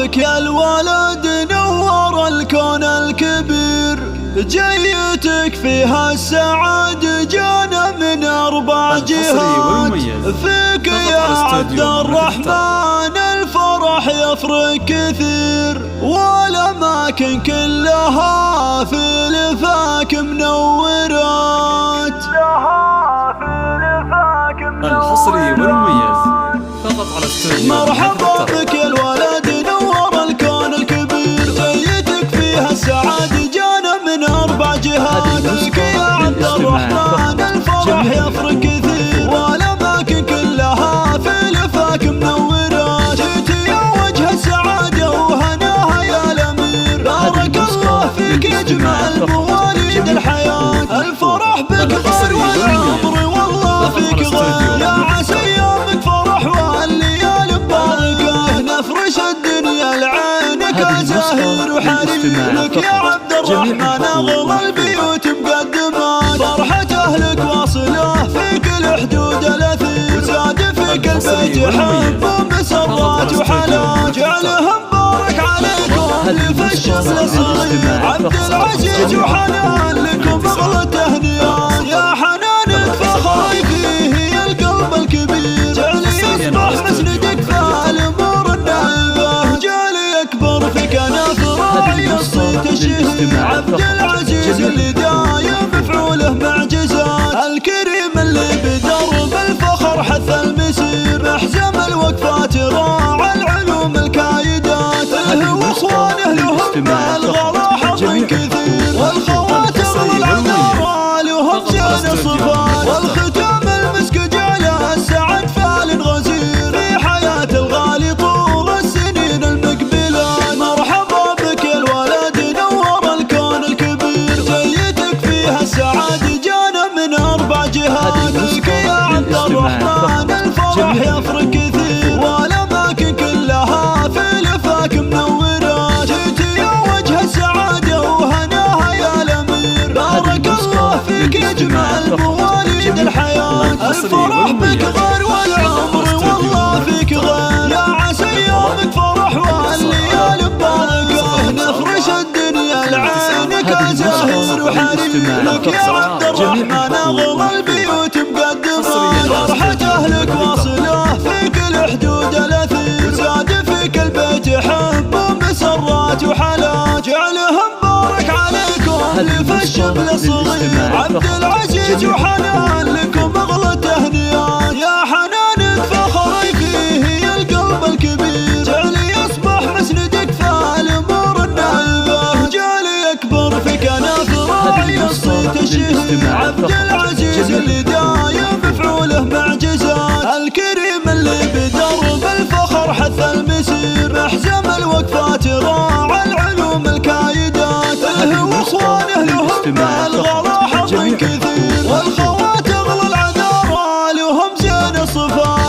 بك يا الولد نور الكون الكبير، جيتك فيها السعادة جانا من 4 جهات. فيك يا عبد الرحمن الفرح يفرق كثير، والأماكن كلها في لفاك منورات. الحصري والمميز فقط على استوديو. مرحبا بك يا الولد نور الكون الكبير، جيتك فيها السعادة جانا من 4 جهات. فيك يا عبد الرحمن الفرح يفرق كثير، والأماكن كلها في لفاك منورات. جيت يا وجه السعادة وهناها يا الأمير، بارك الله فيك يجمع المواليد الحياة. الفرح بك غير والعمر والله فيك غير، يا عسى يومك فرح والليالي مباركة. نفرش الدنيا لعينك زهير وحرير، لك يا عبد الرحمن أغلى البيوت مقدمات. فرحة أهلك واصلة في كل حدود الأثير، وزاد فيك البيت حب ومسرات وحلا. جعلهم بارك عليكم لف الشمل الصغير، عبد العزيز وحنان لكم أغلى التهنئات. يا حنانك فخري فيه القلب الكبير، جعلي يصبح مسندك في الأمور النائبة. جعلي يكبر في كنف راعي الصيت الشهير، عبد العزيز اللي دايم مفعوله معجزات. الكريم اللي بدرب الفخر حث المسير، محزم الوقفات راعى العلوم الكايدات. اهله واخوانه لهم الغلا حظ كثير، والخواتم العذراء لهم زين الصفات. والختام المسك جعله السعد فال غزير في حياة الغالي طول السنين المقبلات. مرحبا بك يا الولد نور الكون الكبير، جيتك فيها السعادة جانا من 4 جهات. فيك يا عبد الرحمن الفرح يفرق كثير، والأماكن كلها في لفاك منورات. جيت يا وجه السعادة وهناها يا الأمير، بارك الله فيك يجمع المواليد الحياة. الفرح بك غير والعمر والله فيك غير، يا عسى يومك فرح والليالي مباركة. نفرش الدنيا لعينك زهير وحرير، لك يا عبد الرحمن أغلى البيوت مقدمات. فرحة أهلك واصلة في كل حدود الأثير، وزاد فيك البيت حب ومسرات وحلا. جعلهم بارك عليكم لف الشمل الصغير، عبد العزيز وحنان لكم أغلى التهنئات. يا حنانك فخري فيه القلب الكبير، جعلي يصبح مسندك في الأمور النائبة. جعلي يكبر في كنف راعي الصيت الشهير، عبد العزيز اللي دايم مفعوله معجزات. الكريم اللي بدرب الفخر حث المسير، محزم الوقفات راعى العلوم الكايدات. اهله واخوانه لهم الغلا حظ كثير، والخوات اغلى العذراء لهم زين الصفات.